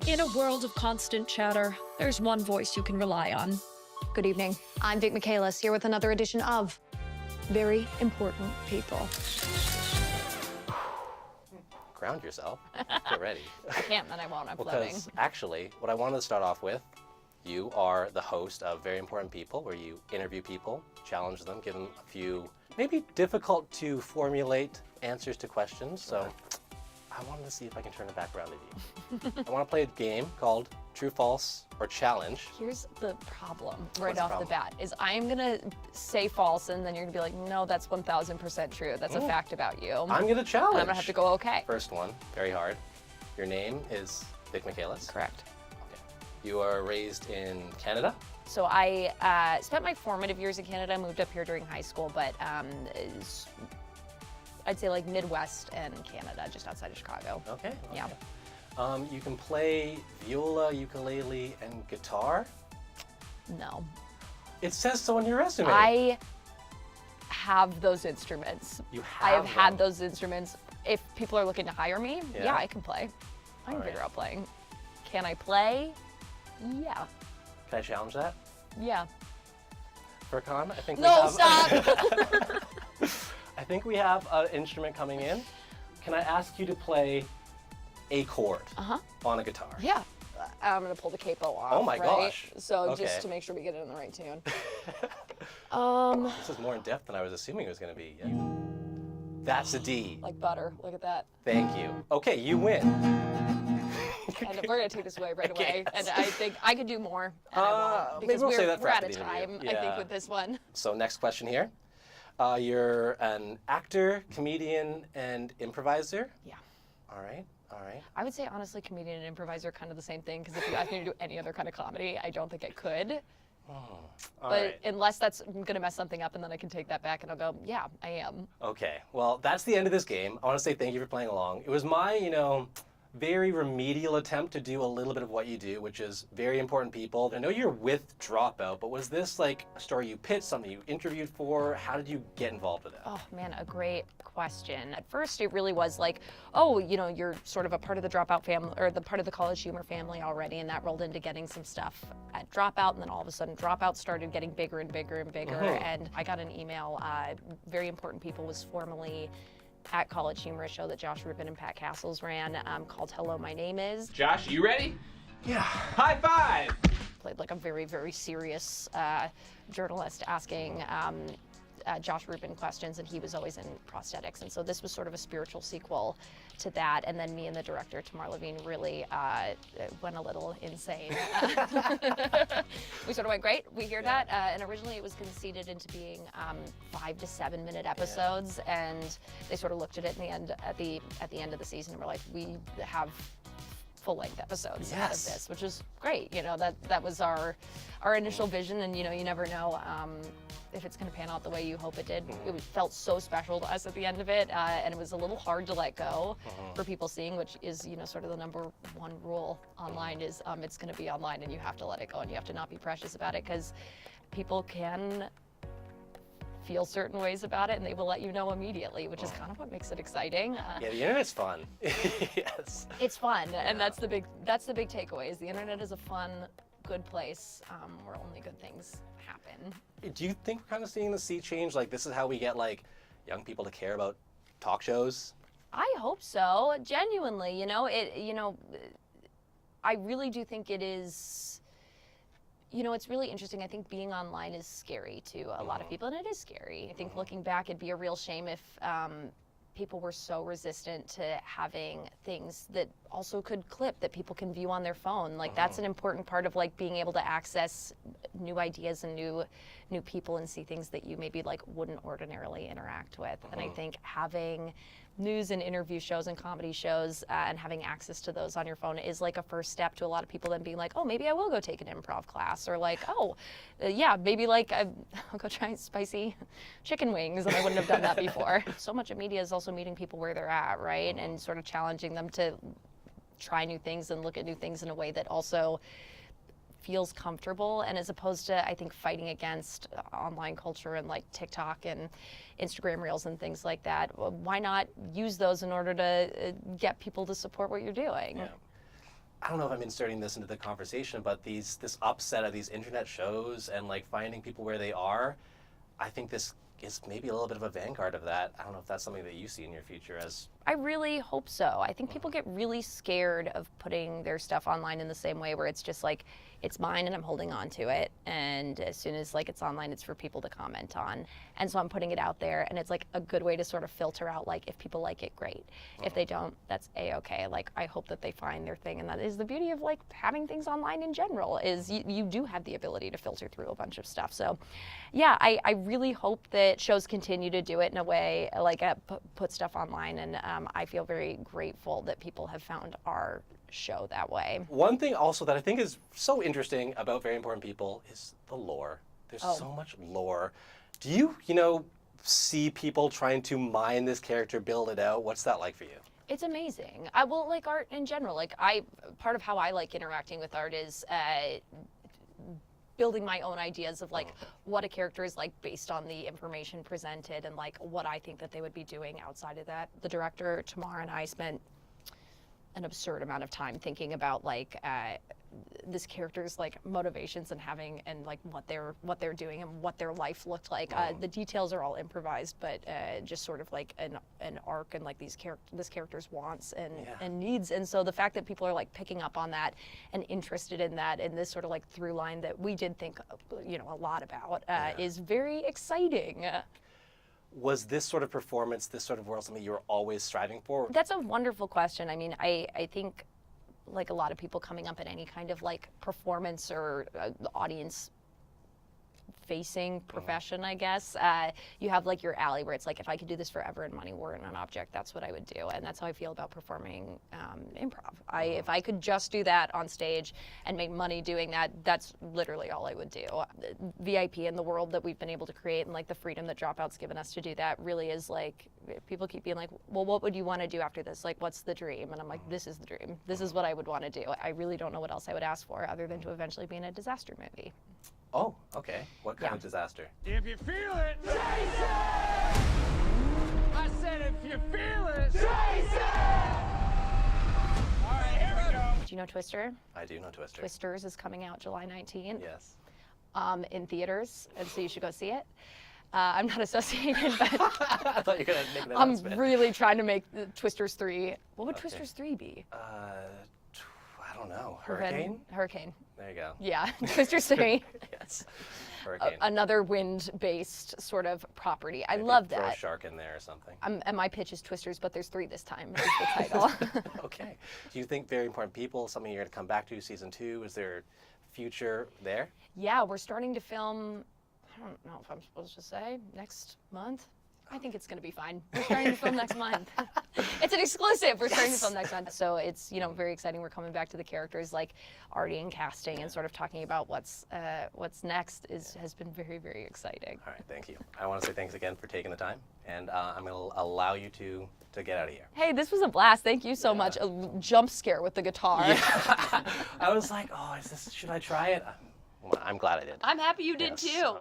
In a world of constant chatter, there's one voice you can rely on. Good evening. I'm Vic Michaelis here with another edition of Very Important People. Ground yourself. Get ready. I can't, then I won't. I'm Because floating. actually, what I wanted to start off with, you are the host of Very Important People, where you interview people, challenge them, give them a few maybe difficult to formulate answers to questions. So I wanted to see if I can turn it back around to you. I want to play a game called True, False, or Challenge. Here's the problem What's off the the bat is I'm gonna say false and then you're gonna be like, no, that's 1000% true. That's a fact about you. I'm going to challenge. And I'm gonna have to go, okay. First one, very hard. Your name is Vic Michaelis. Correct. Okay. You are raised in Canada. So I spent my formative years in Canada, moved up here during high school, but I'd say like Midwest and Canada, just outside of Chicago. Okay. Yeah. You can play viola, ukulele, and guitar. No. It says so on your resume. I have those instruments. You I have have had them. those instruments. If people are looking to hire me, Yeah. yeah, I can play. I can All right. figure out playing. Can I play? Yeah. Can I challenge that? Yeah. Furkan, I think No, we have... stop! I think we have an instrument coming in. Can I ask you to play a chord on a guitar? Yeah. I'm gonna pull the capo off. Oh my right? gosh. So Okay. just to make sure we get it in the right tune. This is more in depth than I was assuming it was going to be. Yeah. That's a D. Like butter. Look at that. Thank you. Okay, you win. And we're gonna take this away right away. Yes. And I think I could do more. And I won't, maybe because we'll save that for we're out after of the interview. time, I think, Yeah. with this one. So next question here. You're an actor, comedian, and improviser. Yeah. All right. All right. I would say honestly, comedian and improviser are kind of the same thing. Because if you asked me to do any other kind of comedy, I don't think I could. All But right. unless that's gonna mess something up, and then I can take that back and I'll go, yeah, I am. Okay. Well, that's the end of this game. I want to say thank you for playing along. It was my, very remedial attempt to do a little bit of what you do, which is Very Important People. I know you're with Dropout, but was this like a story you pitched, something you interviewed for? How did you get involved with it? Oh man, a great question. At first it really was like, oh, you're sort of a part of the Dropout family, or the part of the College Humor family already, and that rolled into getting some stuff at Dropout, and then all of a sudden Dropout started getting bigger and bigger and bigger, and I got an email. Very Important People was formerly at College Humor, a show that Josh Rubin and Pat Castles ran, called Hello, My Name Is. Josh, you ready? Yeah. High five! Played like a very, very serious journalist asking Josh Rubin questions, and he was always in prosthetics. And so this was sort of a spiritual sequel to that. And then me and the director, Tamar Levine, really went a little insane. We sort of went, great, we hear that. And originally it was conceded into being 5 to 7 minute episodes. And they sort of looked at it in the end, at the end of the season, and were like, we have full-length episodes out of Yes. this, which is great. That was our initial vision, and you never know if it's going to pan out the way you hope it did. It felt so special to us at the end of it, and it was a little hard to let go for people seeing, which is sort of the number one rule online is it's going to be online, and you have to let it go, and you have to not be precious about it, because people can feel certain ways about it, and they will let you know immediately, which is kind of what makes it exciting. Yeah, the internet's fun. Yes. It's fun, and that's the big takeaway. Is the internet is a fun, good place where only good things happen. Do you think we're kind of seeing the sea change? Like, this is how we get young people to care about talk shows? I hope so. Genuinely, I really do think it is. It's really interesting. I think being online is scary to a lot of people, and it is scary. I think looking back, it'd be a real shame if people were so resistant to having things that also could clip, that people can view on their phone. Like that's an important part of being able to access new ideas and new people and see things that you maybe wouldn't ordinarily interact with. And I think having news and interview shows and comedy shows and having access to those on your phone is a first step to a lot of people then being like, oh, maybe I will go take an improv class, or yeah, maybe I'll go try spicy chicken wings, and I wouldn't have done that before. So much of media is also meeting people where they're at, right? And sort of challenging them to try new things and look at new things in a way that also feels comfortable, and as opposed to, I think, fighting against online culture and TikTok and Instagram Reels and things like that. Why not use those in order to get people to support what you're doing? Yeah. I don't know if I'm inserting this into the conversation, but this upset of these internet shows and like finding people where they are, I think this is maybe a little bit of a vanguard of that. I don't know if that's something that you see in your future as... I really hope so. I think people get really scared of putting their stuff online in the same way where it's just like, it's mine and I'm holding on to it. And as soon as like it's online, it's for people to comment on. And so I'm putting it out there, and it's like a good way to sort of filter out, like, if people like it, great. If they don't, that's A-okay. Like, I hope that they find their thing. And that is the beauty of like having things online in general, is you do have the ability to filter through a bunch of stuff. So yeah, I really hope that shows continue to do it in a way, like put stuff online. And I feel very grateful that people have found our show that way. One thing also that I think is so interesting about Very Important People is the lore. There's so much lore. Do you see people trying to mine this character, build it out? What's that like for you? It's amazing. I will like art in general. Like part of how I like interacting with art is building my own ideas of like what a character is like based on the information presented, and like what I think that they would be doing outside of that. The director, Tamar, and I spent an absurd amount of time thinking about like this character's like motivations and like what they're doing and what their life looked like. The details are all improvised, but just sort of like an arc and like this character's wants and needs. And so the fact that people are like picking up on that and interested in that, and this sort of like through line that we did think a lot about is very exciting. Was this sort of performance, this sort of world, something you were always striving for? That's a wonderful question. I mean, I think like a lot of people coming up in any kind of like performance or audience facing profession, I guess, you have like your alley where it's like, if I could do this forever and money weren't an object, that's what I would do. And that's how I feel about performing improv. If I could just do that on stage and make money doing that, that's literally all I would do. VIP in the world that we've been able to create, and like the freedom that Dropout's given us to do that, really is like, people keep being like, well, what would you want to do after this? Like, what's the dream? And I'm like, this is the dream. This is what I would want to do. I really don't know what else I would ask for other than to eventually be in a disaster movie. Oh, okay. What kind of disaster? If you feel it, chase it! I said if you feel it, chase it! All right, here we go. Do you know Twister? I do know Twister. Twisters is coming out July 19th. Yes. In theaters, and so you should go see it. I'm not associated, but I thought you were going to make an I'm announcement. really trying to make Twisters 3. What would Twisters 3 be? I don't know. Hurricane? Hurricane. There you go. Yeah, Twisters 3. Yes. Hurricane. Another wind-based sort of property. I Maybe love throw that. a shark in there or something. And my pitch is Twisters, but there's 3 this time, is the title. Okay. Do you think Very Important People, something you're going to come back to season 2? Is there future there? Yeah, we're starting to film, I don't know if I'm supposed to say, next month. I think it's going to be fine. We're starting to film next month. It's an exclusive. We're starting to film next month. So it's, very exciting. We're coming back to the characters like Artie and casting and sort of talking about what's next has been very, very exciting. All right, thank you. I want to say thanks again for taking the time, and I'm going to allow you to get out of here. Hey, this was a blast. Thank you so much. A jump scare with the guitar. Yeah. I was like, should I try it? I'm glad I did. I'm happy you did too.